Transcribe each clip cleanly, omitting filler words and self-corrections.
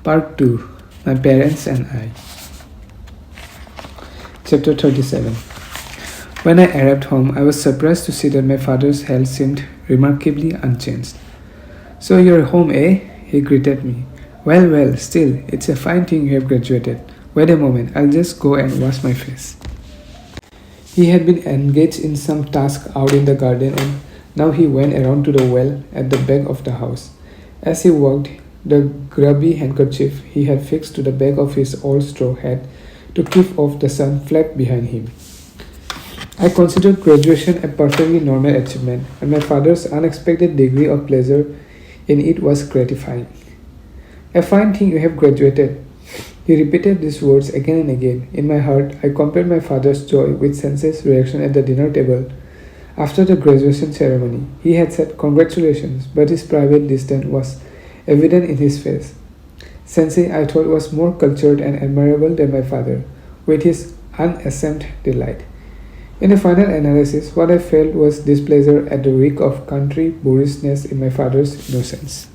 Part 2. My Parents and I. Chapter 37. When I arrived home, I was surprised to see that my father's health seemed remarkably unchanged. "So you're home, eh?" he greeted me. Well, still, it's a fine thing you have graduated. Wait a moment, I'll just go and wash my face." He had been engaged in some task out in the garden and now he went around to the well at the back of the house. As he walked, the grubby handkerchief he had fixed to the back of his old straw hat to keep off the sun flapped behind him. I considered graduation a perfectly normal achievement, and my father's unexpected degree of pleasure in it was gratifying. "A fine thing you have graduated." He repeated these words again and again. In my heart, I compared my father's joy with Sensei's reaction at the dinner table after the graduation ceremony. He had said congratulations, but his private disdain was evident in his face. Sensei, I thought, was more cultured and admirable than my father, with his unashamed delight. In a final analysis, what I felt was displeasure at the reek of country boorishness in my father's innocence.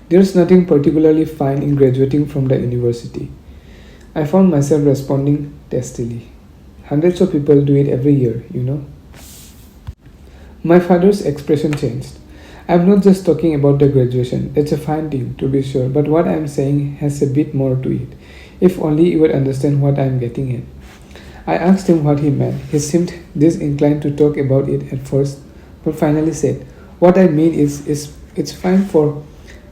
There's nothing particularly fine in graduating from the university. I found myself responding testily. Hundreds of people do it every year, you know. My father's expression changed. I'm not just talking about the graduation. It's a fine thing, to be sure, but what I'm saying has a bit more to it. If only you would understand what I'm getting at. I asked him what he meant. He seemed disinclined to talk about it at first, but finally said, "What I mean is it's fine for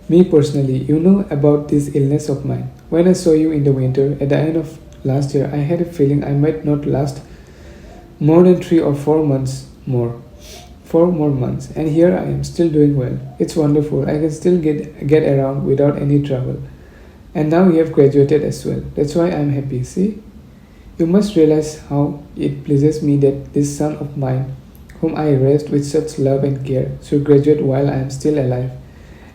me personally. You know about this illness of mine. When I saw you in the winter, at the end of last year, I had a feeling I might not last more than 3 or 4 months more. 4 more months, and here I am, still doing well. It's wonderful. I can still get around without any trouble. And now you have graduated as well. That's why I'm happy, see? You must realize how it pleases me that this son of mine, whom I raised with such love and care, should graduate while I am still alive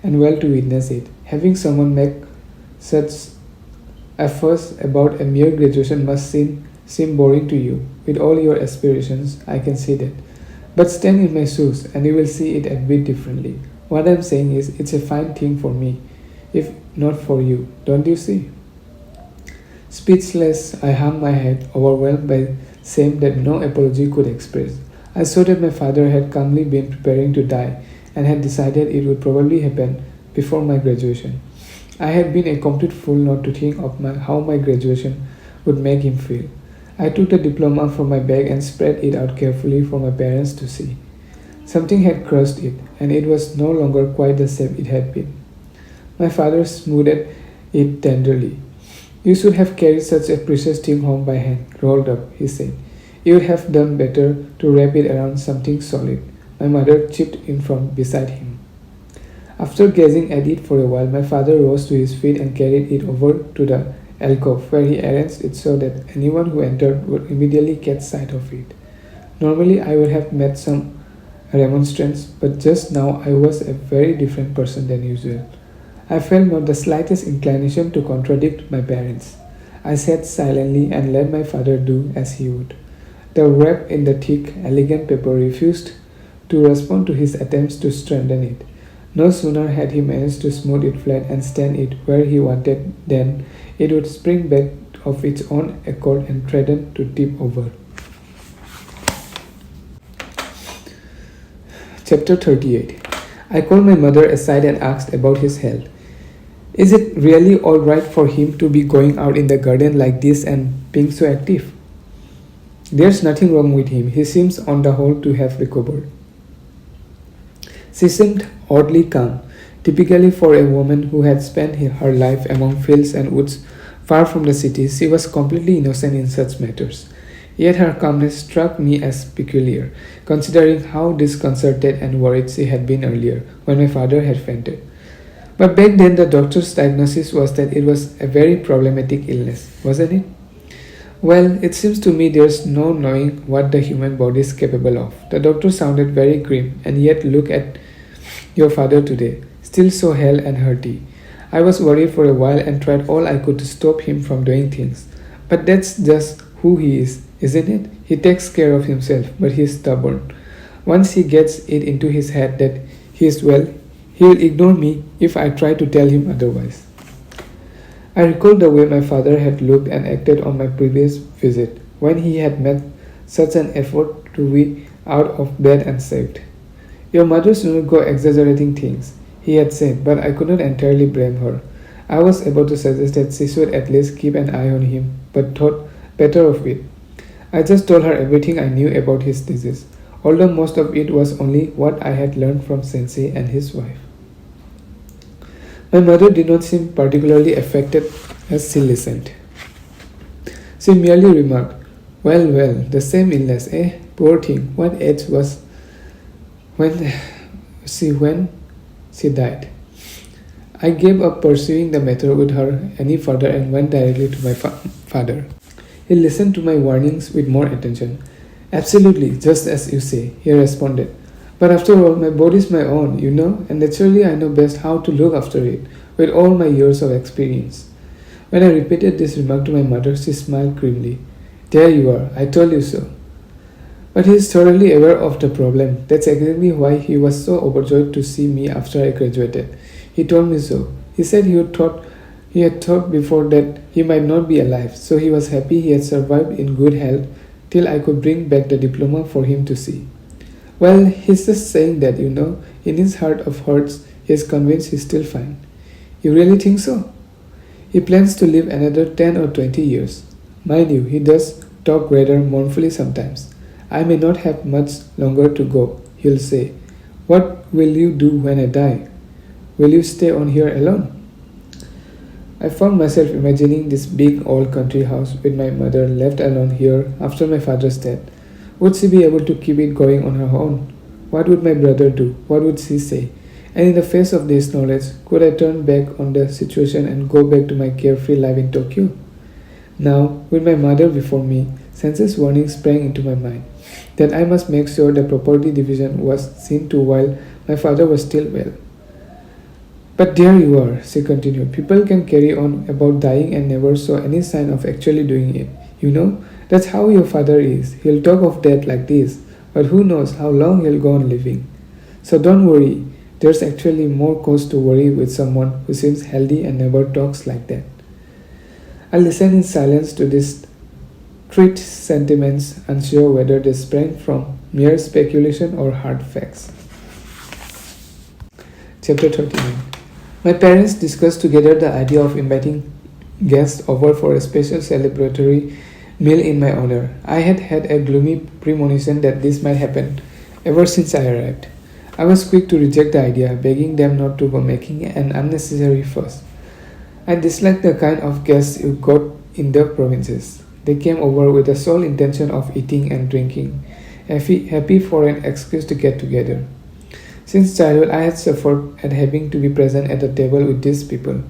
and well to witness it. Having someone make such a fuss about a mere graduation must seem boring to you. With all your aspirations, I can see that. But stand in my shoes and you will see it a bit differently. What I'm saying is, it's a fine thing for me, if not for you. Don't you see?" Speechless, I hung my head, overwhelmed by shame that no apology could express. I saw that my father had calmly been preparing to die and had decided it would probably happen before my graduation. I had been a complete fool not to think of how my graduation would make him feel. I took the diploma from my bag and spread it out carefully for my parents to see. Something had crushed it, and it was no longer quite the shape it had been. My father smoothed it tenderly. "You should have carried such a precious thing home by hand, rolled up," he said. "You would have done better to wrap it around something solid." My mother chipped in from beside him. After gazing at it for a while, my father rose to his feet and carried it over to the alcove, where he arranged it so that anyone who entered would immediately catch sight of it. Normally, I would have met some remonstrance, but just now I was a very different person than usual. I felt not the slightest inclination to contradict my parents. I sat silently and let my father do as he would. The wrap in the thick, elegant paper refused to respond to his attempts to strengthen it. No sooner had he managed to smooth it flat and stand it where he wanted than it would spring back of its own accord and threaten to tip over. Chapter 38. I called my mother aside and asked about his health. "Is it really all right for him to be going out in the garden like this and being so active?" "There's nothing wrong with him. He seems on the whole to have recovered." She seemed oddly calm. Typically for a woman who had spent her life among fields and woods far from the city, she was completely innocent in such matters. Yet her calmness struck me as peculiar, considering how disconcerted and worried she had been earlier, when my father had fainted. But back then the doctor's diagnosis was that it was a very problematic illness, wasn't it? Well, it seems to me there's no knowing what the human body is capable of. The doctor sounded very grim, and yet look at your father today, still so hale and hearty. I was worried for a while and tried all I could to stop him from doing things. But that's just who he is, isn't it? He takes care of himself, but he is stubborn. Once he gets it into his head that he is well, he will ignore me if I try to tell him otherwise. I recalled the way my father had looked and acted on my previous visit, when he had made such an effort to be out of bed and saved. Your mother shouldn't go exaggerating things, he had said, but I could not entirely blame her. I was able to suggest that she should at least keep an eye on him, but thought better of it. I just told her everything I knew about his disease, although most of it was only what I had learned from Sensei and his wife. My mother did not seem particularly affected as she listened. She merely remarked, well, the same illness, eh? Poor thing, what age was when she died? I gave up pursuing the matter with her any further and went directly to my father. He listened to my warnings with more attention. Absolutely, just as you say, he responded. But after all, my body is my own, and naturally I know best how to look after it, with all my years of experience. When I repeated this remark to my mother, she smiled grimly. There you are, I told you so. But he is thoroughly aware of the problem. That's exactly why he was so overjoyed to see me after I graduated. He told me so. He said he had thought before that he might not be alive, so he was happy he had survived in good health till I could bring back the diploma for him to see. Well, he's just saying that, in his heart of hearts, he is convinced he's still fine. You really think so? He plans to live another 10 or 20 years. Mind you, he does talk rather mournfully sometimes. I may not have much longer to go, he'll say. What will you do when I die? Will you stay on here alone? I found myself imagining this big old country house with my mother left alone here after my father's death. Would she be able to keep it going on her own? What would my brother do? What would she say? And in the face of this knowledge, could I turn back on the situation and go back to my carefree life in Tokyo? Now, with my mother before me, Sensei's warning sprang into my mind that I must make sure the property division was seen to while my father was still well. But there you are, she continued. People can carry on about dying and never show any sign of actually doing it. That's how your father is. He'll talk of death like this, but who knows how long he'll go on living. So don't worry. There's actually more cause to worry with someone who seems healthy and never talks like that. I listened in silence to these treat sentiments, unsure whether they sprang from mere speculation or hard facts. Chapter 39. My parents discussed together the idea of inviting guests over for a special celebratory meal in my honor. I had had a gloomy premonition that this might happen ever since I arrived. I was quick to reject the idea, begging them not to go making an unnecessary fuss. I disliked the kind of guests you got in the provinces. They came over with the sole intention of eating and drinking, happy for an excuse to get together. Since childhood, I had suffered at having to be present at the table with these people.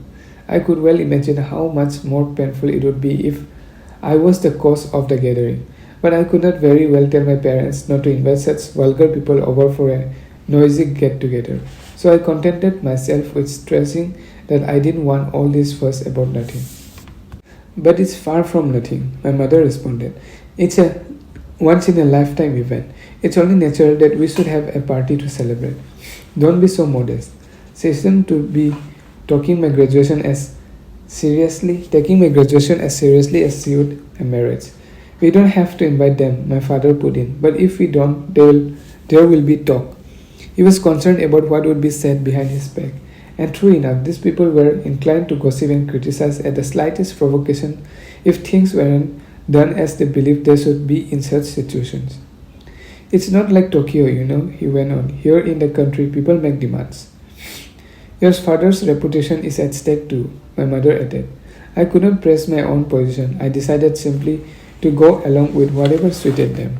I could well imagine how much more painful it would be if I was the cause of the gathering, but I could not very well tell my parents not to invite such vulgar people over for a noisy get-together. So I contented myself with stressing that I didn't want all this fuss about nothing. But it's far from nothing, my mother responded. It's a once-in-a-lifetime event. It's only natural that we should have a party to celebrate. Don't be so modest. She seemed to be taking my graduation as seriously as she would a marriage. We don't have to invite them, my father put in, but if we don't, there will be talk. He was concerned about what would be said behind his back. And true enough, these people were inclined to gossip and criticize at the slightest provocation if things weren't done as they believed they should be in such situations. It's not like Tokyo, he went on. Here in the country, people make demands. Your father's reputation is at stake too, my mother added. I could not press my own position. I decided simply to go along with whatever suited them.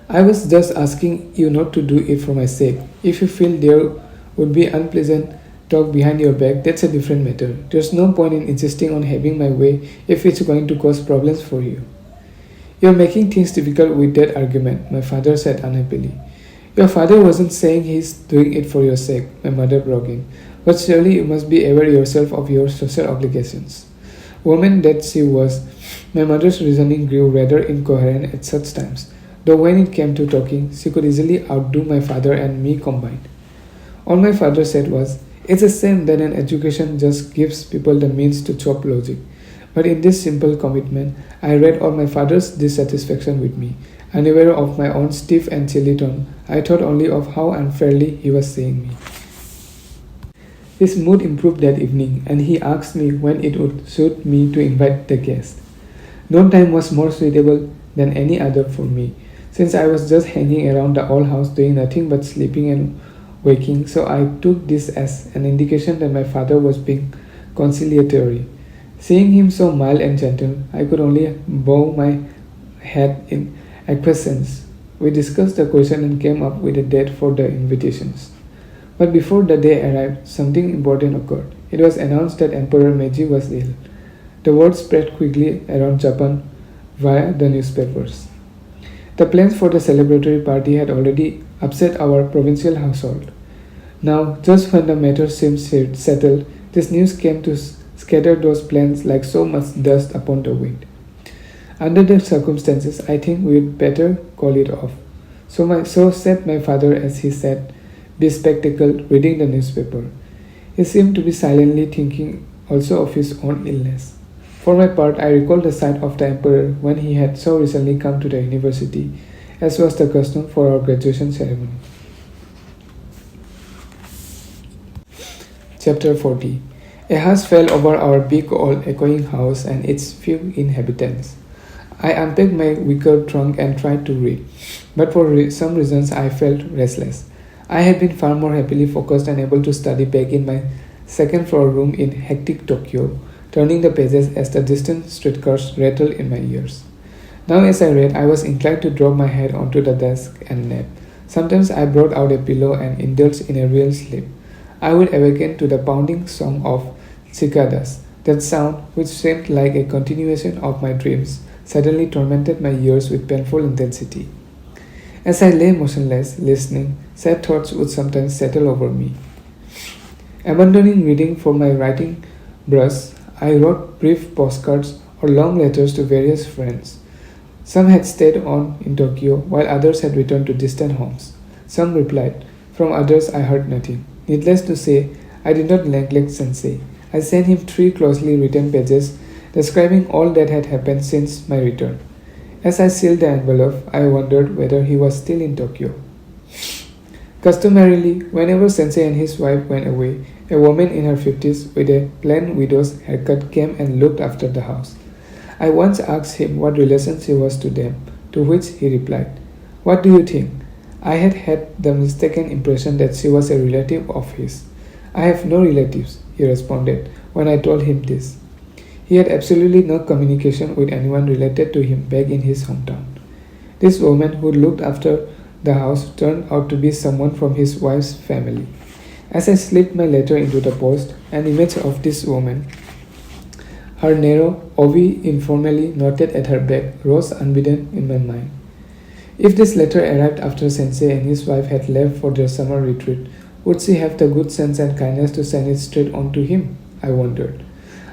I was just asking you not to do it for my sake. If you feel there would be unpleasant talk behind your back, that's a different matter. There's no point in insisting on having my way if it's going to cause problems for you. You're making things difficult with that argument, my father said unhappily. Your father wasn't saying he's doing it for your sake, my mother broke in. But surely you must be aware yourself of your social obligations. Woman that she was, my mother's reasoning grew rather incoherent at such times, though when it came to talking, she could easily outdo my father and me combined. All my father said was, It's a shame that an education just gives people the means to chop logic. But in this simple commitment, I read all my father's dissatisfaction with me. Unaware of my own stiff and chilly tone, I thought only of how unfairly he was seeing me. His mood improved that evening, and he asked me when it would suit me to invite the guest. No time was more suitable than any other for me, since I was just hanging around the old house doing nothing but sleeping and waking, so I took this as an indication that my father was being conciliatory. Seeing him so mild and gentle, I could only bow my head in acquiescence. We discussed the question and came up with a date for the invitations. But before the day arrived, something important occurred. It was announced that Emperor Meiji was ill. The word spread quickly around Japan via the newspapers. The plans for the celebratory party had already upset our provincial household. Now, just when the matter seemed settled, this news came to scatter those plans like so much dust upon the wind. Under the circumstances, I think we'd better call it off. So said my father as he sat, bespectacled, reading the newspaper. He seemed to be silently thinking also of his own illness. For my part, I recalled the sight of the emperor when he had so recently come to the university, as was the custom for our graduation ceremony. Chapter 40. A hush fell over our big old echoing house and its few inhabitants. I unpacked my wicker trunk and tried to read, but for some reasons I felt restless. I had been far more happily focused and able to study back in my second floor room in hectic Tokyo, turning the pages as the distant streetcars rattled in my ears. Now as I read, I was inclined to drop my head onto the desk and nap. Sometimes I brought out a pillow and indulged in a real sleep. I would awaken to the pounding song of cicadas. That sound, which seemed like a continuation of my dreams, suddenly tormented my ears with painful intensity. As I lay motionless, listening, sad thoughts would sometimes settle over me. Abandoning reading for my writing brush, I wrote brief postcards or long letters to various friends. Some had stayed on in Tokyo, while others had returned to distant homes. Some replied. From others I heard nothing. Needless to say, I did not neglect Sensei. I sent him 3 closely written pages describing all that had happened since my return. As I sealed the envelope, I wondered whether he was still in Tokyo. Customarily, whenever Sensei and his wife went away, a woman in her 50s with a plain widow's haircut came and looked after the house. I once asked him what relation she was to them, to which he replied, "What do you think?" I had had the mistaken impression that she was a relative of his. "I have no relatives," he responded when I told him this. He had absolutely no communication with anyone related to him back in his hometown. This woman who looked after the house turned out to be someone from his wife's family. As I slipped my letter into the post, an image of this woman, her narrow ovi informally knotted at her back, rose unbidden in my mind. If this letter arrived after Sensei and his wife had left for their summer retreat, would she have the good sense and kindness to send it straight on to him? I wondered.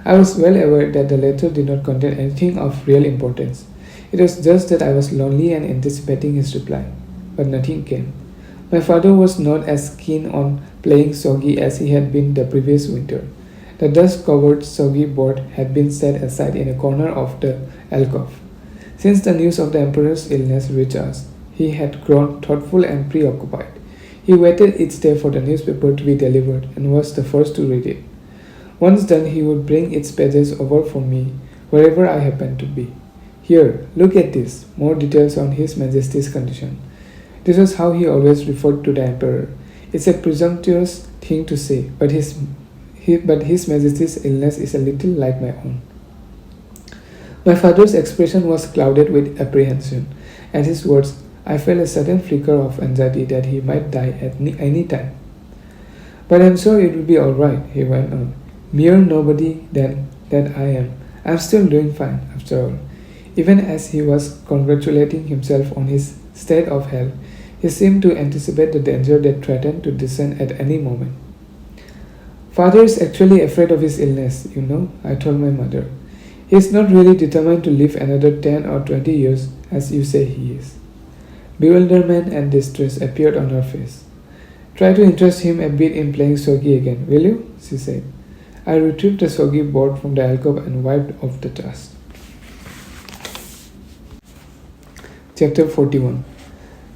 I was well aware that the letter did not contain anything of real importance. It was just that I was lonely and anticipating his reply. But nothing came. My father was not as keen on playing shogi as he had been the previous winter. The dust-covered shogi board had been set aside in a corner of the alcove. Since the news of the emperor's illness reached us, he had grown thoughtful and preoccupied. He waited each day for the newspaper to be delivered and was the first to read it. Once done, he would bring its pages over for me, wherever I happened to be. "Here, look at this," more details on His Majesty's condition. This was how he always referred to the emperor. It's a presumptuous thing to say, but His Majesty's illness is a little like my own. My father's expression was clouded with apprehension. At his words, I felt a sudden flicker of anxiety that he might die at any time. "But I'm sure it will be all right," he went on. "Mere nobody then that I am. I'm still doing fine, after all." Even as he was congratulating himself on his state of health, he seemed to anticipate the danger that threatened to descend at any moment. "Father is actually afraid of his illness, you know," I told my mother. "He is not really determined to live another 10 or 20 years, as you say he is." Bewilderment and distress appeared on her face. Try to interest him a bit in playing shogi again, will you? She said. I retrieved the shogi board from the alcove and wiped off the dust. Chapter 41.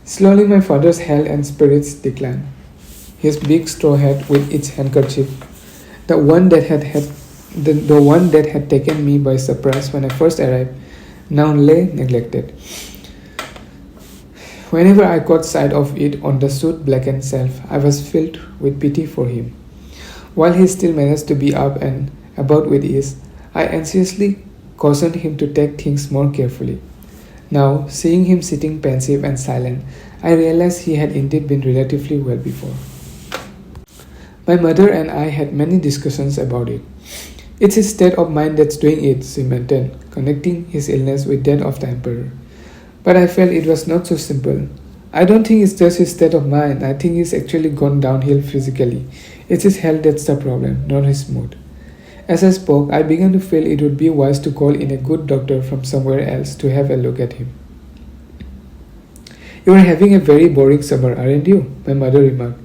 Slowly my father's health and spirits declined. His big straw hat with its handkerchief, the one that had taken me by surprise when I first arrived, now lay neglected. Whenever I caught sight of it on the soot-blackened shelf, I was filled with pity for him. While he still managed to be up and about with ease, I anxiously cautioned him to take things more carefully. Now, seeing him sitting pensive and silent, I realized he had indeed been relatively well before. My mother and I had many discussions about it. It's his state of mind that's doing it, she maintained, connecting his illness with that of the emperor. But I felt it was not so simple. I don't think it's just his state of mind. I think he's actually gone downhill physically. It's his health that's the problem, not his mood. As I spoke, I began to feel it would be wise to call in a good doctor from somewhere else to have a look at him. You are having a very boring summer, aren't you? My mother remarked.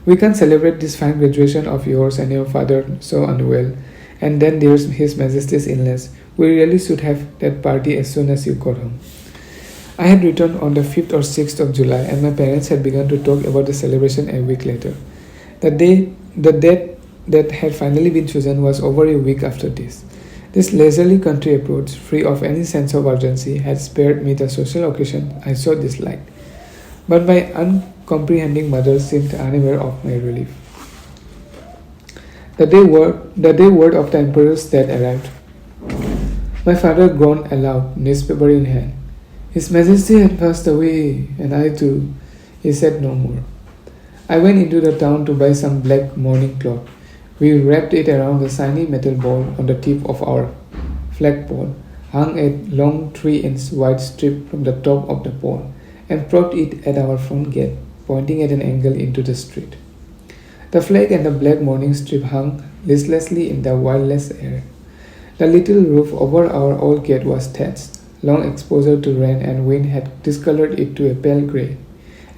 We can't celebrate this fine graduation of yours and your father so unwell, and then there's His Majesty's illness. We really should have that party as soon as you got home. I had returned on the 5th or 6th of July, and my parents had begun to talk about the celebration a week later. The date that had finally been chosen was over a week after this. This leisurely country approach, free of any sense of urgency, had spared me the social occasion I so disliked. But my uncomprehending mother seemed unaware of my relief. The day word of the emperor's death arrived. My father groaned aloud, newspaper in hand. His Majesty had passed away, and I too. He said no more. I went into the town to buy some black mourning cloth. We wrapped it around the shiny metal ball on the tip of our flagpole, hung a long 3-inch wide strip from the top of the pole, and propped it at our front gate, pointing at an angle into the street. The flag and the black mourning strip hung listlessly in the windless air. The little roof over our old gate was thatched. Long exposure to rain and wind had discolored it to a pale grey,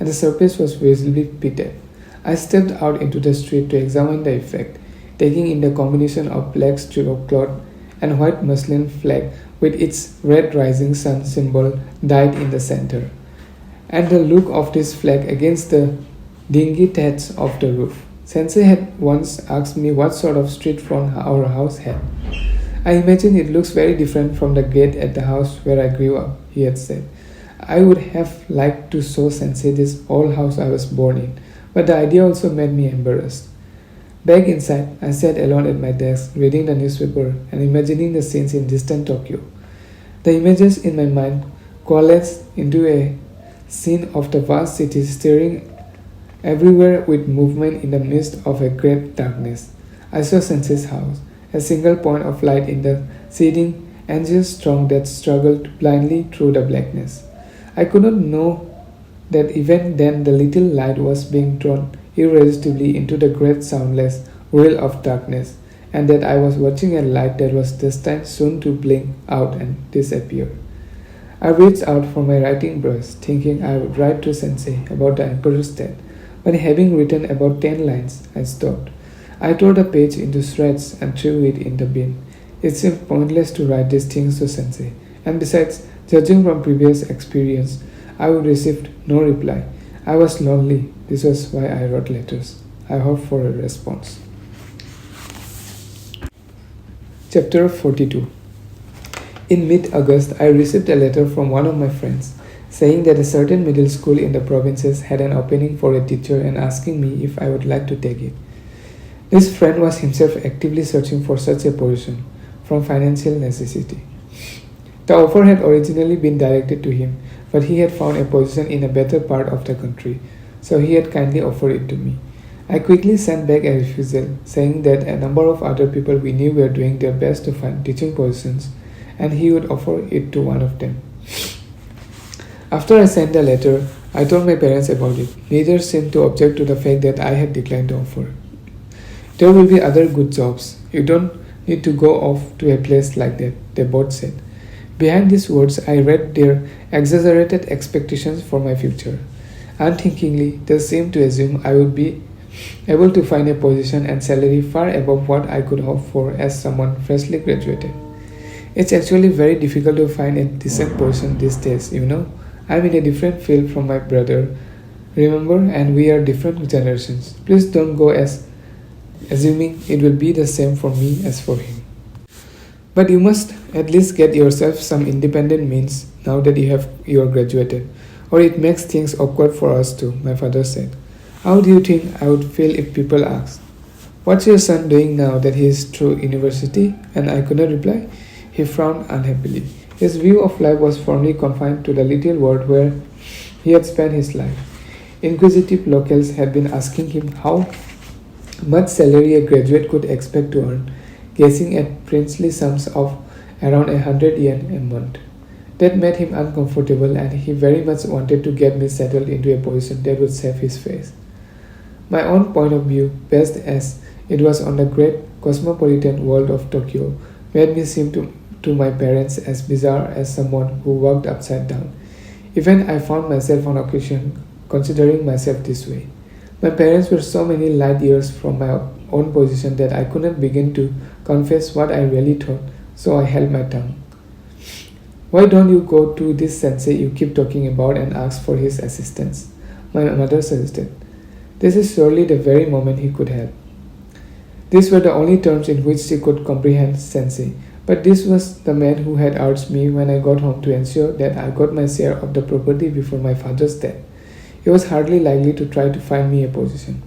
and the surface was visibly pitted. I stepped out into the street to examine the effect, taking in the combination of black strip of cloth and white muslin flag with its red rising sun symbol dyed in the center, and the look of this flag against the dingy thatch of the roof. Sensei had once asked me what sort of street front our house had. I imagine it looks very different from the gate at the house where I grew up, he had said. I would have liked to show Sensei this old house I was born in, but the idea also made me embarrassed. Back inside, I sat alone at my desk, reading the newspaper and imagining the scenes in distant Tokyo. The images in my mind coalesced into a scene of the vast city stirring everywhere with movement in the midst of a great darkness. I saw Sensei's house, a single point of light in the seething, anxious throng that struggled blindly through the blackness. I could not know that even then the little light was being drawn irresistibly into the great soundless whirl of darkness, and that I was watching a light that was destined soon to blink out and disappear. I reached out for my writing brush, thinking I would write to Sensei about the emperor's death, but having written about 10 lines, I stopped. I tore the page into shreds and threw it in the bin. It seemed pointless to write these things to Sensei, and besides, judging from previous experience, I would receive no reply. I was lonely. This was why I wrote letters. I hoped for a response. Chapter 42. In mid-August, I received a letter from one of my friends saying that a certain middle school in the provinces had an opening for a teacher and asking me if I would like to take it. This friend was himself actively searching for such a position from financial necessity. The offer had originally been directed to him, but he had found a position in a better part of the country, so he had kindly offered it to me. I quickly sent back a refusal, saying that a number of other people we knew were doing their best to find teaching positions, and he would offer it to one of them. After I sent the letter, I told my parents about it. Neither seemed to object to the fact that I had declined the offer. There will be other good jobs. You don't need to go off to a place like that, they both said. Behind these words, I read their exaggerated expectations for my future. Unthinkingly, they seemed to assume I would be able to find a position and salary far above what I could hope for as someone freshly graduated. It's actually very difficult to find a decent person these days, you know. I'm in a different field from my brother, remember, and we are different generations. Please don't go as assuming it will be the same for me as for him. But you must at least get yourself some independent means now that you are graduated, or it makes things awkward for us too, my father said. How do you think I would feel if people asked, "What's your son doing now that he is through university?" And I could not reply? He frowned unhappily. His view of life was firmly confined to the little world where he had spent his life. Inquisitive locals had been asking him how much salary a graduate could expect to earn, guessing at princely sums of around 100 yen a month. That made him uncomfortable, and he very much wanted to get me settled into a position that would save his face. My own point of view, based as it was on the great cosmopolitan world of Tokyo, made me seem to my parents as bizarre as someone who walked upside down. Even I found myself on occasion considering myself this way. My parents were so many light years from my own position that I couldn't begin to confess what I really thought, so I held my tongue. Why don't you go to this sensei you keep talking about and ask for his assistance? My mother suggested. This is surely the very moment he could help. These were the only terms in which she could comprehend sensei, but this was the man who had urged me when I got home to ensure that I got my share of the property before my father's death. He was hardly likely to try to find me a position.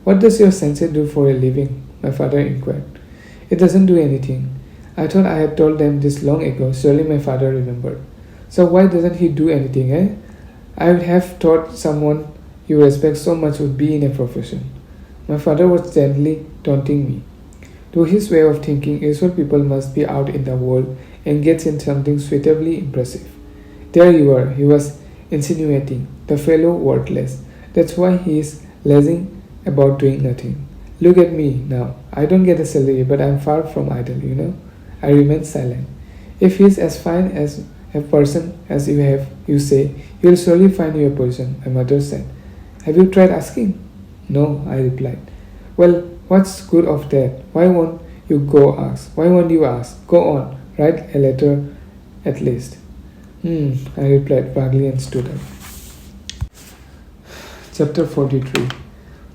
What does your sensei do for a living? My father inquired. It doesn't do anything. I thought I had told them this long ago, surely my father remembered. So why doesn't he do anything, eh? I would have thought someone you respect so much would be in a profession. My father was gently taunting me. To his way of thinking, usual people must be out in the world engaged in something suitably impressive. There you are, he was insinuating, the fellow worthless. That's why he is lazing about doing nothing. Look at me now. I don't get a salary, but I'm far from idle, you know. I remained silent. If he is as fine as a person as you say, you will surely find you a position, my mother said. Have you tried asking? No, I replied. Well, what's good of that? Why won't you go ask? Why won't you ask? Go on, write a letter at least. I replied vaguely and stood up. Chapter 43.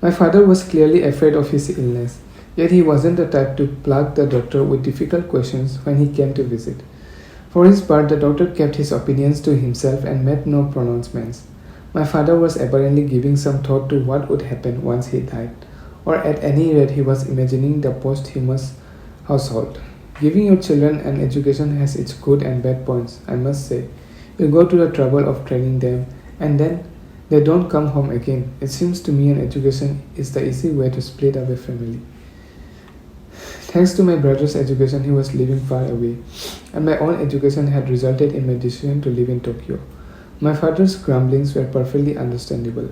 My father was clearly afraid of his illness, yet he wasn't the type to plague the doctor with difficult questions when he came to visit. For his part, the doctor kept his opinions to himself and made no pronouncements. My father was apparently giving some thought to what would happen once he died, or at any rate he was imagining the posthumous household. Giving your children an education has its good and bad points, I must say. You go to the trouble of training them, and then they don't come home again. It seems to me an education is the easy way to split up a family. Thanks to my brother's education, he was living far away, and my own education had resulted in my decision to live in Tokyo. My father's grumblings were perfectly understandable.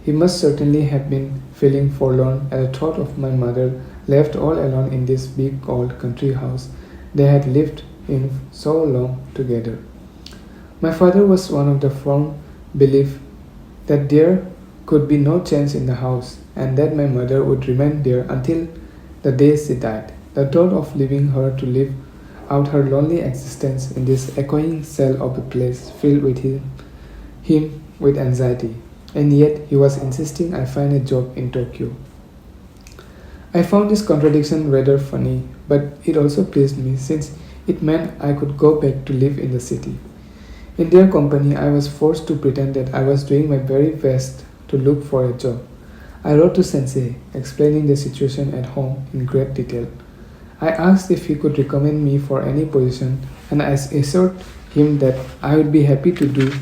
He must certainly have been feeling forlorn at the thought of my mother left all alone in this big old country house they had lived in so long together. My father was one of the firm belief that there could be no change in the house, and that my mother would remain there until the day she died. The thought of leaving her to live out her lonely existence in this echoing cell of a place filled with him with anxiety, and yet he was insisting I find a job in Tokyo. I found this contradiction rather funny, but it also pleased me since it meant I could go back to live in the city. In their company, I was forced to pretend that I was doing my very best to look for a job. I wrote to Sensei, explaining the situation at home in great detail. I asked if he could recommend me for any position, and I assured him that I would be happy to do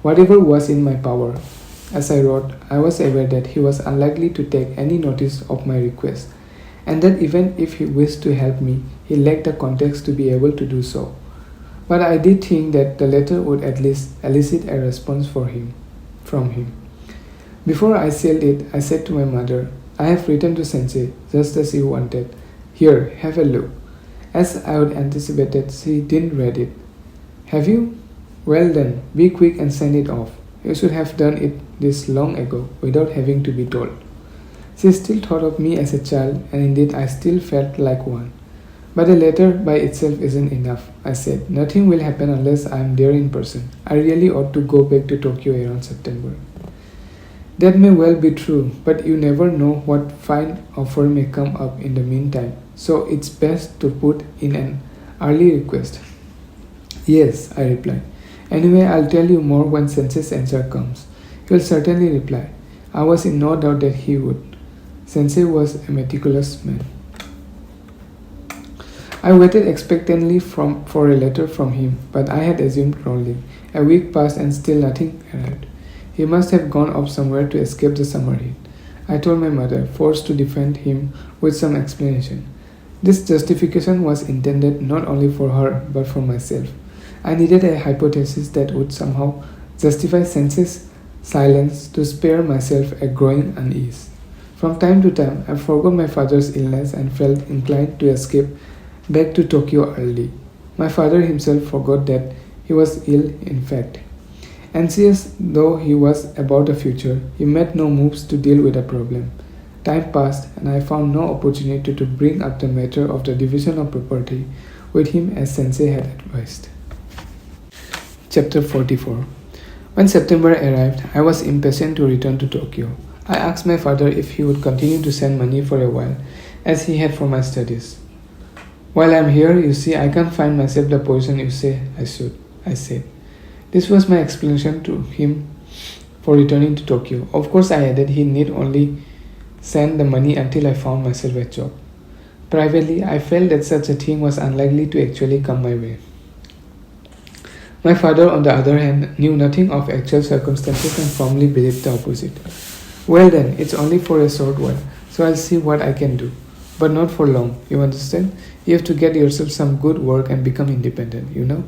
whatever was in my power. As I wrote, I was aware that he was unlikely to take any notice of my request, and that even if he wished to help me, he lacked the context to be able to do so. But I did think that the letter would at least elicit a response from him. Before I sealed it, I said to my mother, I have written to Sensei, just as you wanted. Here, have a look. As I had anticipated, she didn't read it. Have you? Well then, be quick and send it off. You should have done it this long ago without having to be told. She still thought of me as a child, and indeed I still felt like one. But a letter by itself isn't enough, I said. Nothing will happen unless I am there in person. I really ought to go back to Tokyo around September. That may well be true, but you never know what fine offer may come up in the meantime, so it's best to put in an early request. Yes, I replied. Anyway, I'll tell you more when Sensei's answer comes. He'll certainly reply. I was in no doubt that he would. Sensei was a meticulous man. I waited expectantly for a letter from him, but I had assumed wrongly. A week passed and still nothing arrived. He must have gone off somewhere to escape the summer heat. I told my mother, forced to defend him with some explanation. This justification was intended not only for her, but for myself. I needed a hypothesis that would somehow justify Sensei's silence to spare myself a growing unease. From time to time, I forgot my father's illness and felt inclined to escape back to Tokyo early. My father himself forgot that he was ill, in fact. Anxious though he was about the future, he made no moves to deal with the problem. Time passed, and I found no opportunity to bring up the matter of the division of property with him as Sensei had advised. Chapter 44. When September arrived, I was impatient to return to Tokyo. I asked my father if he would continue to send money for a while, as he had for my studies. While I'm here, you see, I can't find myself the position you say I should, I said. This was my explanation to him for returning to Tokyo. Of course, I added he need only send the money until I found myself a job. Privately, I felt that such a thing was unlikely to actually come my way. My father, on the other hand, knew nothing of actual circumstances and firmly believed the opposite. Well then, it's only for a short while, so I'll see what I can do. But not for long, you understand? You have to get yourself some good work and become independent, you know?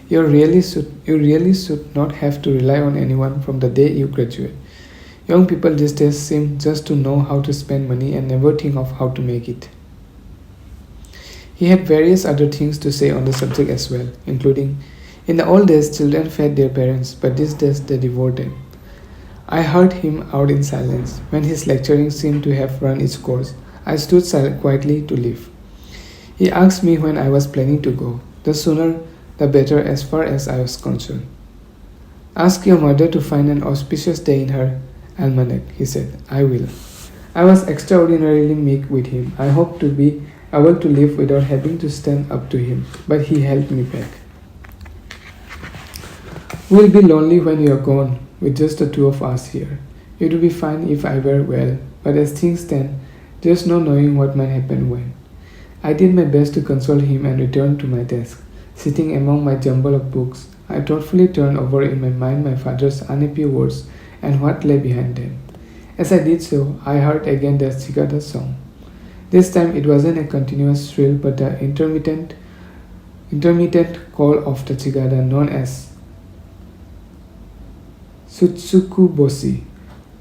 You really should not have to rely on anyone from the day you graduate. Young people these days seem just to know how to spend money and never think of how to make it. He had various other things to say on the subject as well, including, in the old days children fed their parents, but these days they devour them. I heard him out in silence. When his lecturing seemed to have run its course, I stood quietly to leave. He asked me when I was planning to go. The sooner the better as far as I was concerned. Ask your mother to find an auspicious day in her almanac, he said. I will. I was extraordinarily meek with him. I hoped to be able to live without having to stand up to him, but he held me back. We'll be lonely when you're gone, with just the two of us here. It would be fine if I were well, but as things stand, there's no knowing what might happen when. I did my best to console him and returned to my desk. Sitting among my jumble of books, I thoughtfully turned over in my mind my father's unhappy words and what lay behind them. As I did so, I heard again the cicada song. This time it wasn't a continuous shrill but the intermittent call of the cicada known as Tsutsukuboshi,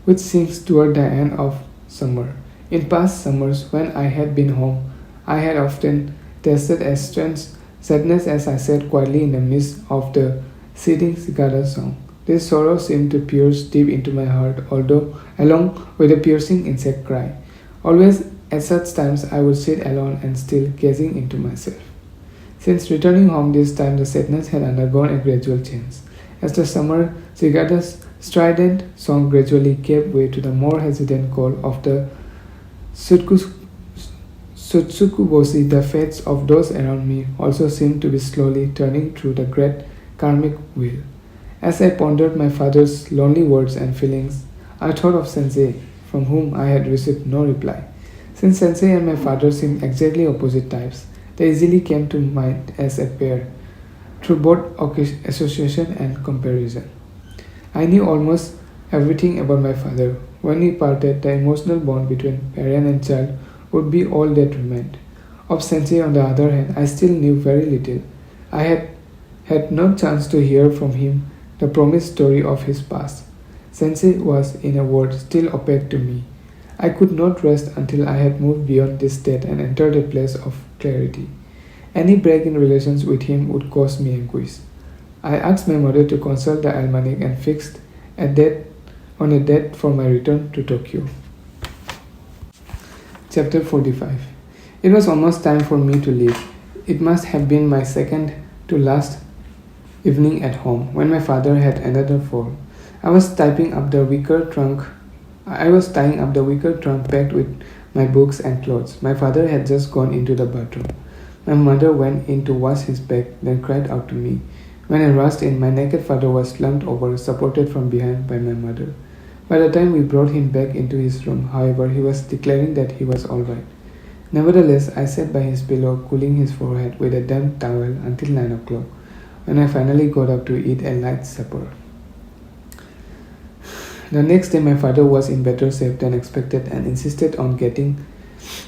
which sings toward the end of summer. In past summers, when I had been home, I had often tasted a strange sadness as I sat quietly in the midst of the seething cicada song. This sorrow seemed to pierce deep into my heart, along with a piercing insect cry. Always at such times I would sit alone and still, gazing into myself. Since returning home this time, the sadness had undergone a gradual change. As the summer cicada's strident song gradually gave way to the more hesitant call of the Tsutsukuboshi, the fates of those around me also seemed to be slowly turning through the great karmic wheel. As I pondered my father's lonely words and feelings, I thought of Sensei, from whom I had received no reply. Since Sensei and my father seemed exactly opposite types, they easily came to mind as a pair, through both association and comparison. I knew almost everything about my father. When we parted, the emotional bond between parent and child would be all that remained. Of Sensei, on the other hand, I still knew very little. I had had no chance to hear from him the promised story of his past. Sensei was, in a word, still opaque to me. I could not rest until I had moved beyond this state and entered a place of clarity. Any break in relations with him would cause me anguish. I asked my mother to consult the almanac and fixed a date on a date for my return to Tokyo. Chapter 45. It was almost time for me to leave. It must have been my second to last evening at home when my father had another fall. I was tying up the wicker trunk packed with my books and clothes. My father had just gone into the bathroom. My mother went in to wash his back, then cried out to me. When I rushed in, my naked father was slumped over, supported from behind by my mother. By the time we brought him back into his room, however, he was declaring that he was all right. Nevertheless, I sat by his pillow, cooling his forehead with a damp towel until 9 o'clock, when I finally got up to eat a light supper. The next day, my father was in better shape than expected and insisted on getting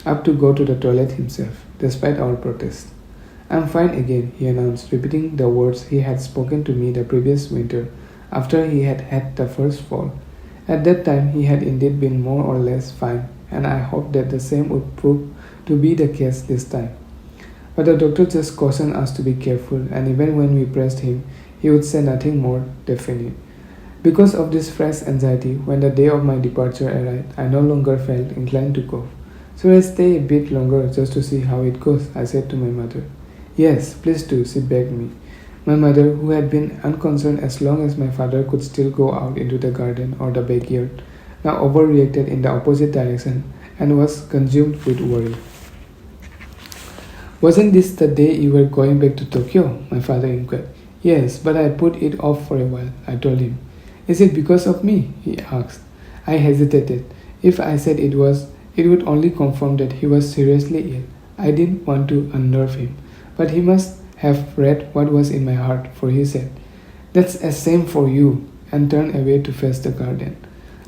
up to go to the toilet himself, despite our protest. "I'm fine again," he announced, repeating the words he had spoken to me the previous winter, after he had had the first fall. At that time, he had indeed been more or less fine, and I hoped that the same would prove to be the case this time. But the doctor just cautioned us to be careful, and even when we pressed him, he would say nothing more definite. Because of this fresh anxiety, when the day of my departure arrived, I no longer felt inclined to go. "So I stay a bit longer just to see how it goes," I said to my mother. "Yes, please do," she begged me. My mother, who had been unconcerned as long as my father could still go out into the garden or the backyard, now overreacted in the opposite direction and was consumed with worry. "Wasn't this the day you were going back to Tokyo?" my father inquired. "Yes, but I put it off for a while," I told him. "Is it because of me?" he asked. I hesitated. If I said it was, it would only confirm that he was seriously ill. I didn't want to unnerve him, but he must have read what was in my heart, for he said, "That's a shame for you," and turned away to face the garden.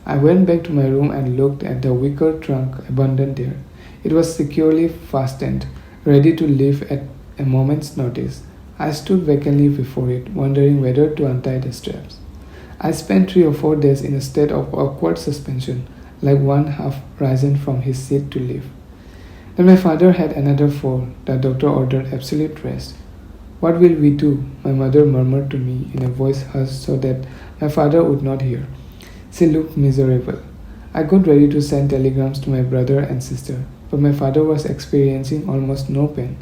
I went back to my room and looked at the wicker trunk abandoned there. It was securely fastened, ready to leave at a moment's notice. I stood vacantly before it, wondering whether to untie the straps. I spent 3 or 4 days in a state of awkward suspension, like one half risen from his seat to leave. Then my father had another fall. The doctor ordered absolute rest. "What will we do?" my mother murmured to me in a voice hushed so that my father would not hear. She looked miserable. I got ready to send telegrams to my brother and sister, but my father was experiencing almost no pain.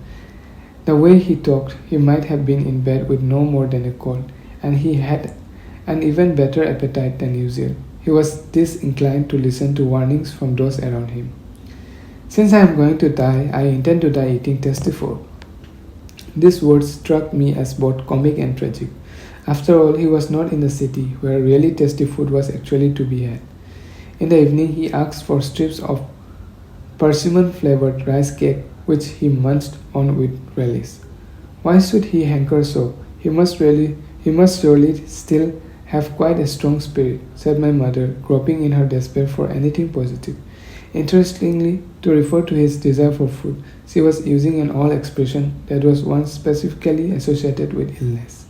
The way he talked, he might have been in bed with no more than a cold, and he had an even better appetite than usual. He was disinclined to listen to warnings from those around him. "Since I am going to die, I intend to die eating tasty food." These words struck me as both comic and tragic. After all, he was not in the city, where really tasty food was actually to be had. In the evening, he asked for strips of persimmon-flavored rice cake, which he munched on with relish. Why should he hanker so? He must surely still have quite a strong spirit, said my mother, groping in her despair for anything positive. Interestingly, to refer to his desire for food, she was using an all expression that was once specifically associated with illness.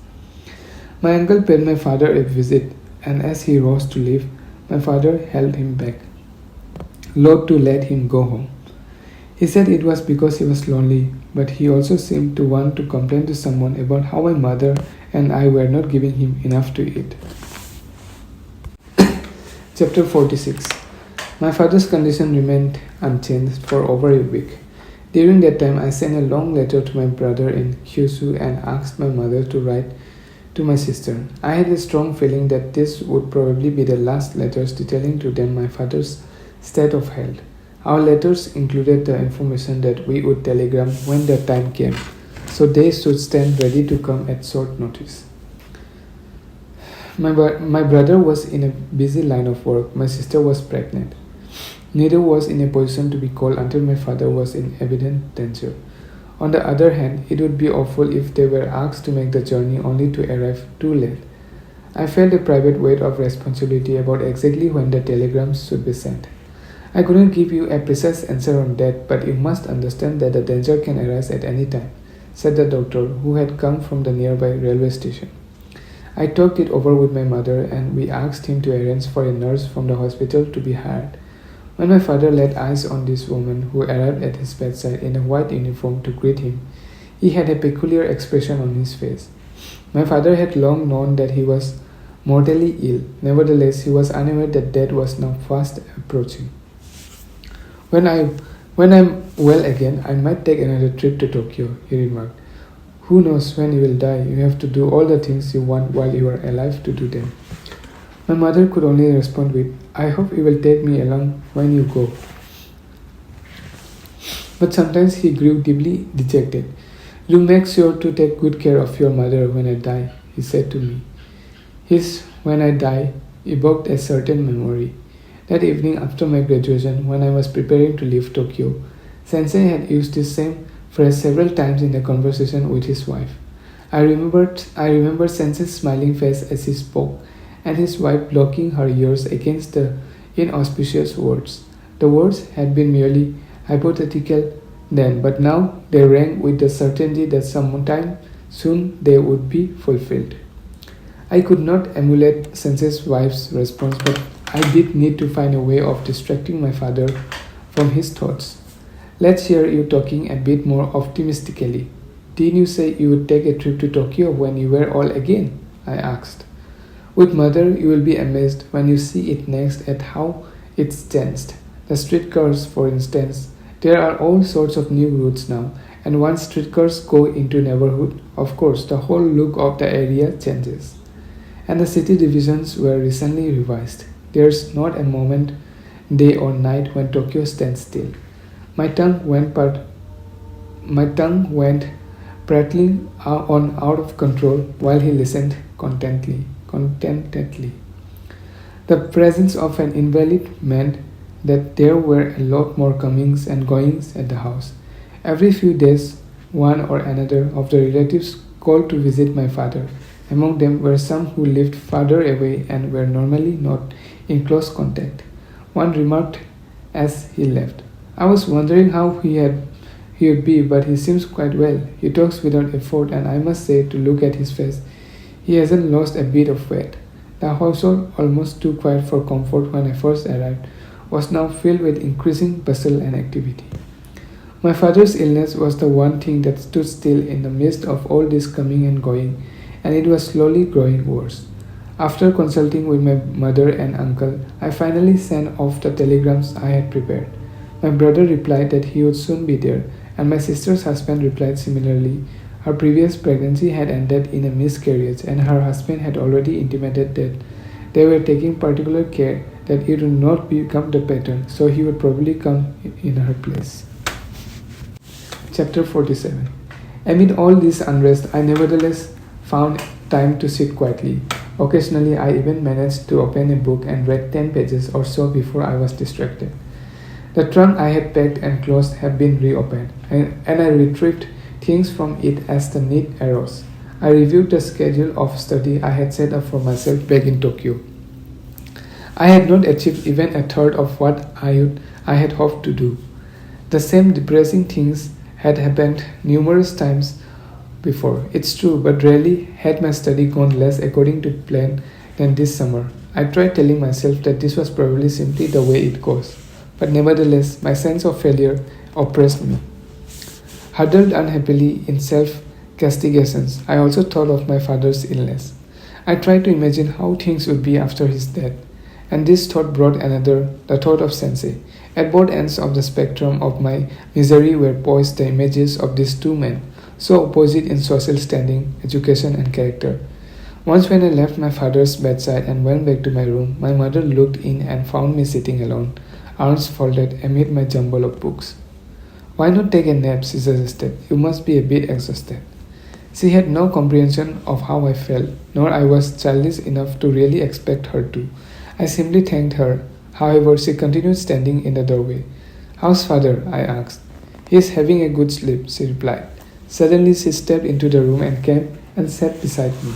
My uncle paid my father a visit, and as he rose to leave, my father held him back, loath to let him go home. He said it was because he was lonely, but he also seemed to want to complain to someone about how my mother and I were not giving him enough to eat. Chapter 46. My father's condition remained unchanged for over a week. During that time, I sent a long letter to my brother in Kyushu and asked my mother to write to my sister. I had a strong feeling that this would probably be the last letters detailing to them my father's state of health. Our letters included the information that we would telegram when the time came, so they should stand ready to come at short notice. My brother was in a busy line of work. My sister was pregnant. Neither was in a position to be called until my father was in evident danger. On the other hand, it would be awful if they were asked to make the journey only to arrive too late. I felt a private weight of responsibility about exactly when the telegrams should be sent. I couldn't give you a precise answer on that, but you must understand that the danger can arise at any time, said the doctor, who had come from the nearby railway station. I talked it over with my mother, and we asked him to arrange for a nurse from the hospital to be hired. When my father laid eyes on this woman who arrived at his bedside in a white uniform to greet him, he had a peculiar expression on his face. My father had long known that he was mortally ill. Nevertheless, he was unaware that death was now fast approaching. When I when I'm well again, I might take another trip to Tokyo, he remarked. Who knows when you will die? You have to do all the things you want while you are alive to do them. My mother could only respond with, I hope you will take me along when you go. But sometimes he grew deeply dejected. You make sure to take good care of your mother when I die, he said to me. His when I die evoked a certain memory. That evening after my graduation, when I was preparing to leave Tokyo, Sensei had used this same phrase several times in a conversation with his wife. I remember Sensei's smiling face as he spoke, and his wife blocking her ears against the inauspicious words. The words had been merely hypothetical then, but now they rang with the certainty that sometime soon they would be fulfilled. I could not emulate Sensei's wife's response, but I did need to find a way of distracting my father from his thoughts. Let's hear you talking a bit more optimistically. Didn't you say you would take a trip to Tokyo when you were all again? I asked. With mother, you will be amazed when you see it next at how it's changed. The streetcars, for instance, there are all sorts of new routes now, and once streetcars go into neighborhood, of course, the whole look of the area changes. And the city divisions were recently revised. There's not a moment, day or night, when Tokyo stands still. My tongue went prattling on out of control while he listened contentedly. The presence of an invalid meant that there were a lot more comings and goings at the house. Every few days, one or another of the relatives called to visit my father. Among them were some who lived farther away and were normally not in close contact. One remarked as he left, I was wondering how he would be, but he seems quite well. He talks without effort, and I must say, to look at his face, he hasn't lost a bit of weight. The household, almost too quiet for comfort when I first arrived, was now filled with increasing bustle and activity. My father's illness was the one thing that stood still in the midst of all this coming and going, and it was slowly growing worse. After consulting with my mother and uncle, I finally sent off the telegrams I had prepared. My brother replied that he would soon be there, and my sister's husband replied similarly. Her previous pregnancy had ended in a miscarriage, and her husband had already intimated that they were taking particular care that it would not become the pattern, so he would probably come in her place. Chapter 47. Amid all this unrest, I nevertheless found time to sit quietly. Occasionally, I even managed to open a book and read 10 pages or so before I was distracted. The trunk I had packed and closed had been reopened, and I retrieved things from it as the need arose. I reviewed the schedule of study I had set up for myself back in Tokyo. I had not achieved even a third of what I had hoped to do. The same depressing things had happened numerous times before, it's true, but rarely had my study gone less according to plan than this summer. I tried telling myself that this was probably simply the way it goes, but nevertheless, my sense of failure oppressed me. Huddled unhappily in self-castigations, I also thought of my father's illness. I tried to imagine how things would be after his death, and this thought brought another, the thought of Sensei. At both ends of the spectrum of my misery were poised the images of these two men, so opposite in social standing, education, and character. Once when I left my father's bedside and went back to my room, my mother looked in and found me sitting alone, arms folded amid my jumble of books. Why not take a nap, she suggested. You must be a bit exhausted. She had no comprehension of how I felt, nor I was childish enough to really expect her to. I simply thanked her. However, she continued standing in the doorway. How's father? I asked. He is having a good sleep, she replied. Suddenly she stepped into the room and came and sat beside me.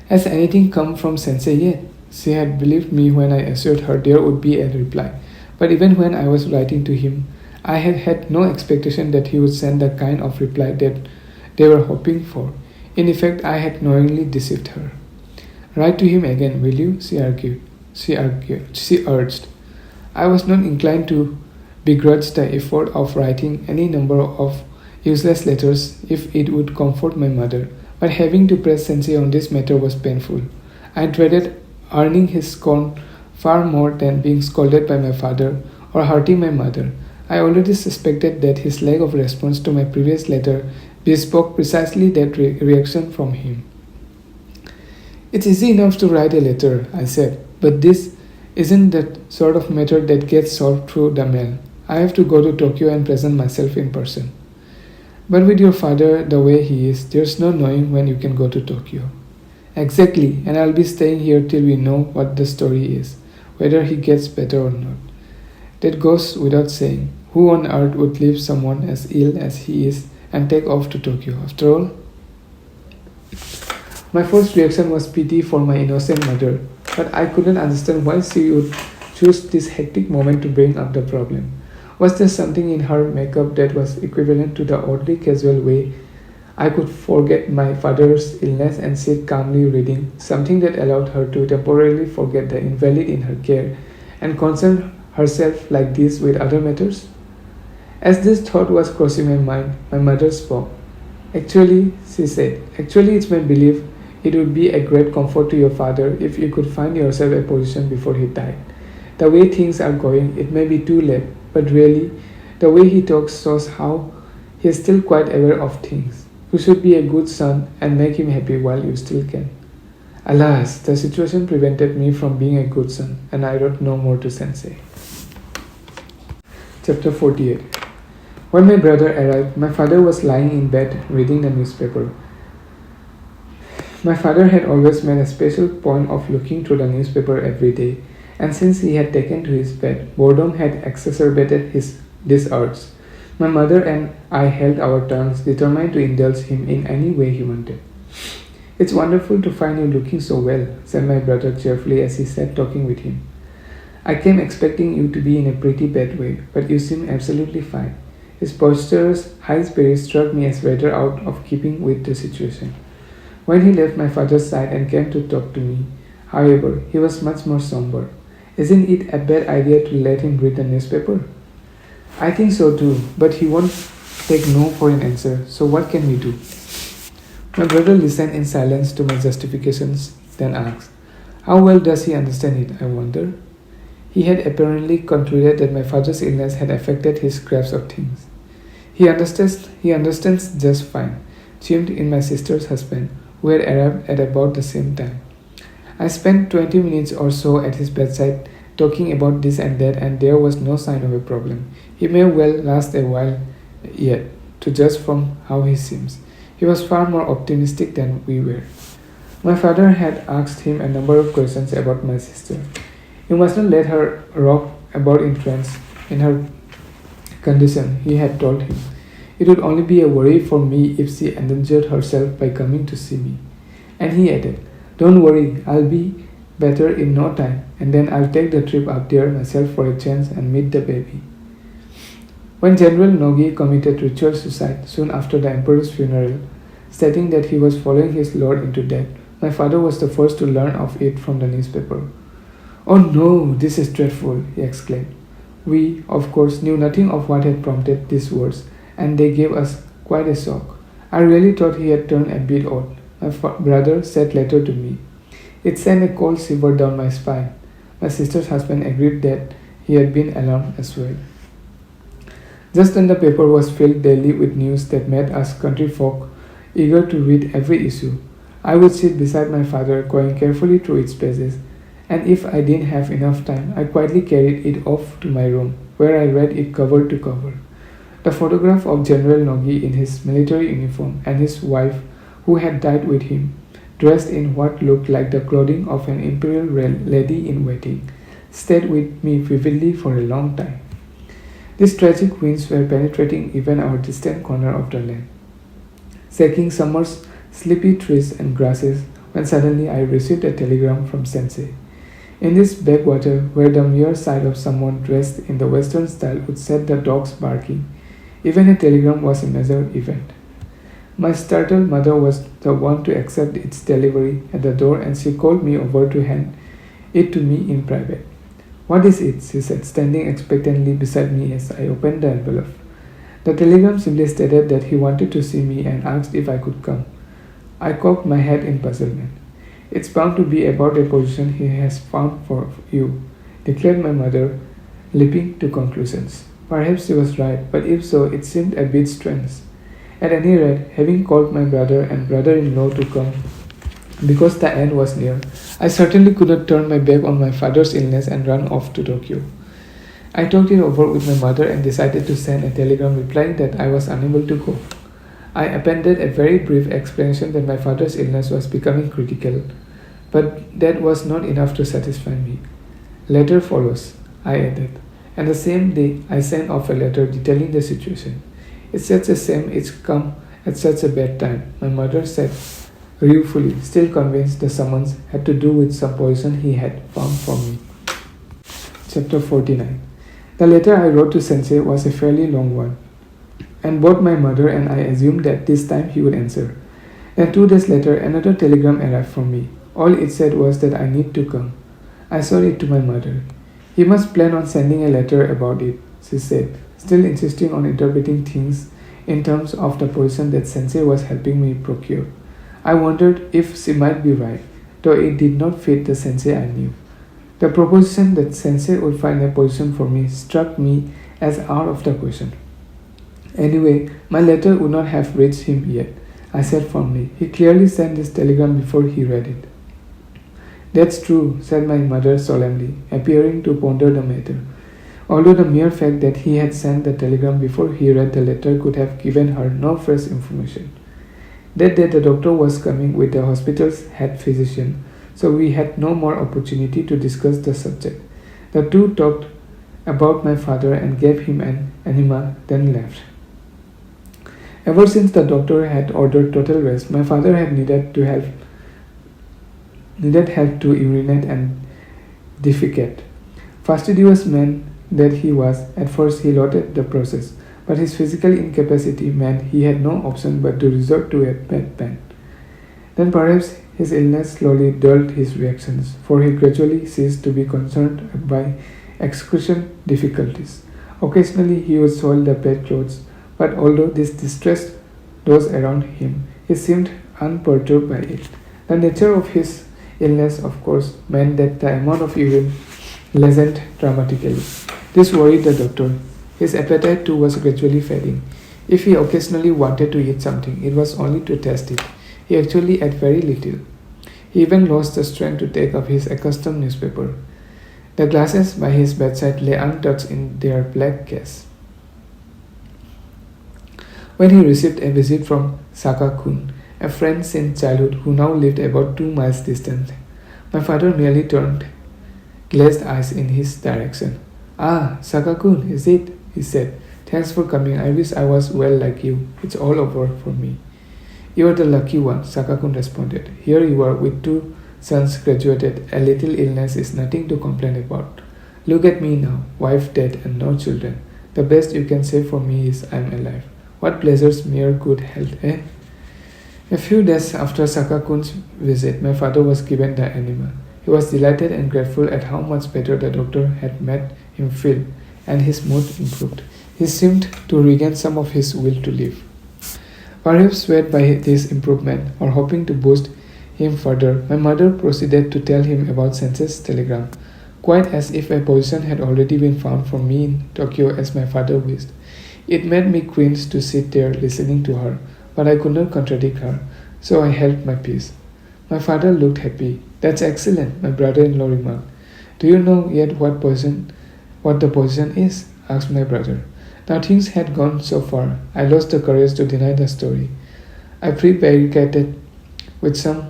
Has anything come from Sensei yet? She had believed me when I assured her there would be a reply. But even when I was writing to him, I had had no expectation that he would send the kind of reply that they were hoping for. In effect, I had knowingly deceived her. Write to him again, will you? She urged. I was not inclined to begrudge the effort of writing any number of useless letters if it would comfort my mother, but having to press sensei on this matter was painful. I dreaded earning his scorn far more than being scolded by my father or hurting my mother. I already suspected that his lack of response to my previous letter bespoke precisely that reaction from him. It's easy enough to write a letter, I said, but this isn't the sort of matter that gets solved through the mail. I have to go to Tokyo and present myself in person. But with your father the way he is, there's no knowing when you can go to Tokyo. Exactly, and I'll be staying here till we know what the story is, whether he gets better or not. That goes without saying. Who on earth would leave someone as ill as he is and take off to Tokyo? After all, my first reaction was pity for my innocent mother, but I couldn't understand why she would choose this hectic moment to bring up the problem. Was there something in her makeup that was equivalent to the oddly casual way I could forget my father's illness and sit calmly reading, something that allowed her to temporarily forget the invalid in her care and concern herself like this with other matters? As this thought was crossing my mind, my mother spoke. Actually, she said, it's my belief it would be a great comfort to your father if you could find yourself a position before he died. The way things are going, it may be too late, but really, the way he talks shows how he is still quite aware of things. You should be a good son and make him happy while you still can. Alas, the situation prevented me from being a good son, and I wrote no more to Sensei. Chapter 48. When my brother arrived, my father was lying in bed reading the newspaper. My father had always made a special point of looking through the newspaper every day, and since he had taken to his bed, boredom had exacerbated this urge. My mother and I held our tongues, determined to indulge him in any way he wanted. It's wonderful to find you looking so well, said my brother cheerfully as he sat talking with him. I came expecting you to be in a pretty bad way, but you seem absolutely fine. His boisterous, high spirit struck me as rather out of keeping with the situation. When he left my father's side and came to talk to me, however, he was much more somber. Isn't it a bad idea to let him read the newspaper? I think so too, but he won't take no for an answer, so what can we do? My brother listened in silence to my justifications, then asked, how well does he understand it, I wonder? He had apparently concluded that my father's illness had affected his grasp of things. He understands just fine, chimed in my sister's husband, who had arrived at about the same time. I spent 20 minutes or so at his bedside talking about this and that, and there was no sign of a problem. He may well last a while yet, to judge from how he seems. He was far more optimistic than we were. My father had asked him a number of questions about my sister. You must not let her rock about in trance in her condition, he had told him. It would only be a worry for me if she endangered herself by coming to see me. And he added, don't worry, I'll be better in no time, and then I'll take the trip up there myself for a chance and meet the baby. When General Nogi committed ritual suicide soon after the emperor's funeral, stating that he was following his lord into death, my father was the first to learn of it from the newspaper. Oh no, this is dreadful, he exclaimed. We, of course, knew nothing of what had prompted these words, and they gave us quite a shock. I really thought he had turned a bit odd, my brother said later to me. It sent a cold shiver down my spine. My sister's husband agreed that he had been alarmed as well. Just then the paper was filled daily with news that made us country folk eager to read every issue. I would sit beside my father, going carefully through its pages, and if I didn't have enough time, I quietly carried it off to my room, where I read it cover to cover. The photograph of General Nogi in his military uniform and his wife, who had died with him, dressed in what looked like the clothing of an imperial lady in waiting, stayed with me vividly for a long time. These tragic winds were penetrating even our distant corner of the land, shaking summer's sleepy trees and grasses, when suddenly I received a telegram from Sensei. In this backwater, where the mere sight of someone dressed in the Western style would set the dogs barking, even a telegram was a major event. My startled mother was the one to accept its delivery at the door, and she called me over to hand it to me in private. What is it? She said, standing expectantly beside me as I opened the envelope. The telegram simply stated that he wanted to see me and asked if I could come. I cocked my head in puzzlement. It's bound to be about a position he has found for you, declared my mother, leaping to conclusions. Perhaps she was right, but if so, it seemed a bit strange. At any rate, having called my brother and brother-in-law to come because the end was near, I certainly could not turn my back on my father's illness and run off to Tokyo. I talked it over with my mother and decided to send a telegram replying that I was unable to go. I appended a very brief explanation that my father's illness was becoming critical, but that was not enough to satisfy me. Letter follows, I added, and the same day I sent off a letter detailing the situation. It's such a shame it's come at such a bad time, my mother said ruefully, still convinced the summons had to do with some poison he had found for me. Chapter 49. The letter I wrote to Sensei was a fairly long one, and both my mother and I assumed that this time he would answer. Then 2 days later, another telegram arrived from me. All it said was that I need to come. I showed it to my mother. "He must plan on sending a letter about it," she said, still insisting on interpreting things in terms of the position that Sensei was helping me procure. I wondered if she might be right, though it did not fit the Sensei I knew. The proposition that Sensei would find a position for me struck me as out of the question. Anyway, my letter would not have reached him yet, I said firmly. He clearly sent this telegram before he read it. "That's true," said my mother solemnly, appearing to ponder the matter. Although the mere fact that he had sent the telegram before he read the letter could have given her no fresh information. That day the doctor was coming with the hospital's head physician, so we had no more opportunity to discuss the subject. The two talked about my father and gave him an enema, then left. Ever since the doctor had ordered total rest, my father had needed help to urinate and defecate. Fastidious man that he was, at first he lauded the process, but his physical incapacity meant he had no option but to resort to a bedpan. Then perhaps his illness slowly dulled his reactions, for he gradually ceased to be concerned by excretion difficulties. Occasionally he would soil the bedclothes, but although this distressed those around him, he seemed unperturbed by it. The nature of his illness, of course, meant that the amount of urine lessened dramatically. This worried the doctor. His appetite too was gradually fading. If he occasionally wanted to eat something, it was only to test it. He actually ate very little. He even lost the strength to take up his accustomed newspaper. The glasses by his bedside lay untouched in their black case. When he received a visit from Saka-kun, a friend since childhood who now lived about 2 miles distant, my father merely turned glazed eyes in his direction. "Ah, Saka-kun, is it?" he said. "Thanks for coming. I wish I was well like you. It's all over for me." "You are the lucky one," Saka-kun responded. "Here you are with 2 sons graduated. A little illness is nothing to complain about. Look at me now, wife dead and no children. The best you can say for me is I'm alive. What pleasures mere good health, eh?" A few days after Saka-kun's visit, my father was given the enema. He was delighted and grateful at how much better the doctor had made him feel, and his mood improved. He seemed to regain some of his will to live. Perhaps swayed by this improvement, or hoping to boost him further, my mother proceeded to tell him about Sensei's telegram, quite as if a position had already been found for me in Tokyo as my father wished. It made me cringe to sit there listening to her, but I could not contradict her, so I held my peace. My father looked happy. "That's excellent," my brother-in-law remarked. "Do you know yet what the position is?" asked my brother. Now things had gone so far, I lost the courage to deny the story. I prevaricated with some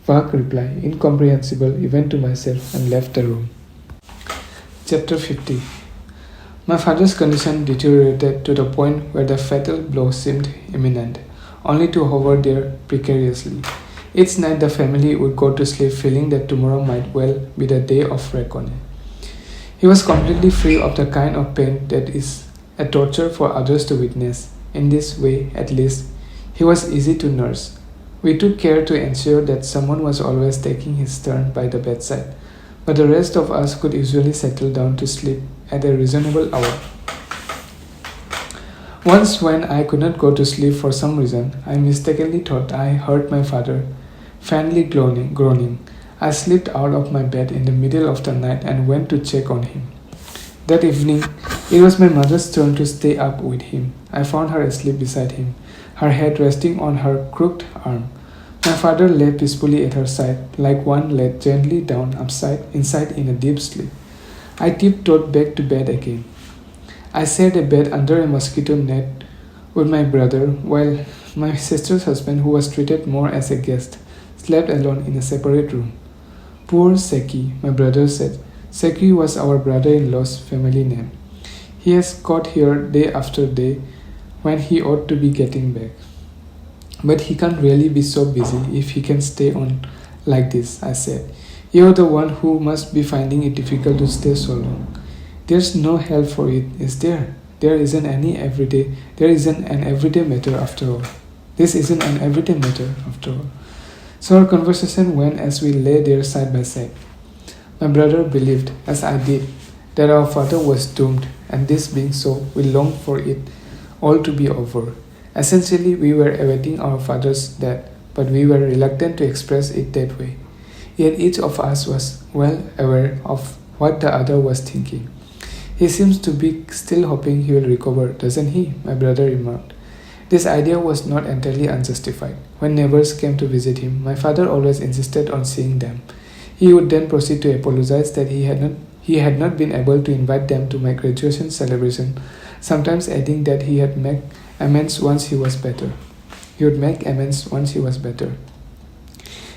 vague reply, incomprehensible even to myself, and left the room. Chapter 50. My father's condition deteriorated to the point where the fatal blow seemed imminent, only to hover there precariously. Each night the family would go to sleep feeling that tomorrow might well be the day of reckoning. He was completely free of the kind of pain that is a torture for others to witness. In this way, at least, he was easy to nurse. We took care to ensure that someone was always taking his turn by the bedside, but the rest of us could usually settle down to sleep at a reasonable hour. Once, when I could not go to sleep for some reason, I mistakenly thought I heard my father faintly groaning. I slipped out of my bed in the middle of the night and went to check on him. That evening, it was my mother's turn to stay up with him. I found her asleep beside him, her head resting on her crooked arm. My father lay peacefully at her side, like one laid gently down inside in a deep sleep. I tiptoed back to bed again. I shared a bed under a mosquito net with my brother, while my sister's husband, who was treated more as a guest, slept alone in a separate room. Poor Seki, my brother said. Seki was our brother-in-law's family name. He has got here day after day when he ought to be getting back. But he can't really be so busy if he can stay on like this, I said. You're the one who must be finding it difficult to stay so long. There's no help for it, is there? There isn't an everyday matter after all. This isn't an everyday matter after all. So our conversation went as we lay there side by side. My brother believed, as I did, that our father was doomed, and this being so, we longed for it all to be over. Essentially, we were awaiting our father's death, but we were reluctant to express it that way. Yet each of us was well aware of what the other was thinking. He seems to be still hoping he will recover, doesn't he? My brother remarked. This idea was not entirely unjustified. When neighbors came to visit him, my father always insisted on seeing them. He would then proceed to apologize that he had not been able to invite them to my graduation celebration, sometimes adding that he had made amends once he was better.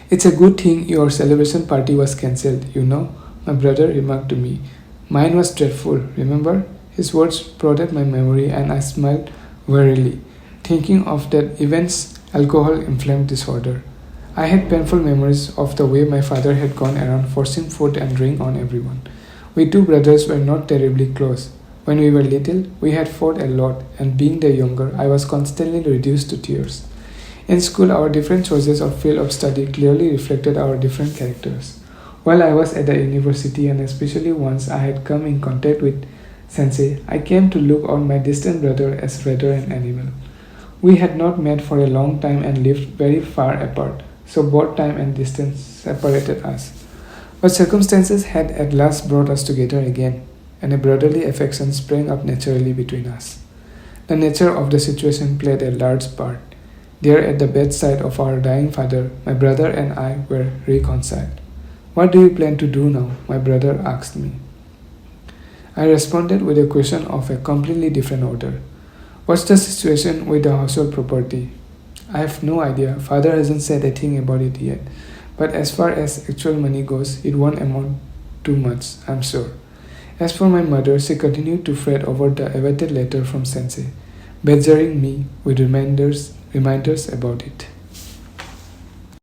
It's a good thing your celebration party was cancelled, you know, my brother remarked to me. Mine was dreadful, remember? His words prodded my memory and I smiled wearily, thinking of that event's alcohol-inflamed disorder. I had painful memories of the way my father had gone around forcing food and drink on everyone. We two brothers were not terribly close. When we were little, we had fought a lot, and being the younger, I was constantly reduced to tears. In school, our different choices of field of study clearly reflected our different characters. While I was at the university, and especially once I had come in contact with Sensei, I came to look on my distant brother as rather an animal. We had not met for a long time and lived very far apart, so both time and distance separated us. But circumstances had at last brought us together again, and a brotherly affection sprang up naturally between us. The nature of the situation played a large part. There at the bedside of our dying father, my brother and I were reconciled. What do you plan to do now? My brother asked me. I responded with a question of a completely different order. What's the situation with the household property? I have no idea. Father hasn't said a thing about it yet. But as far as actual money goes, it won't amount to much, I'm sure. As for my mother, she continued to fret over the awaited letter from Sensei, badgering me with reminders about it.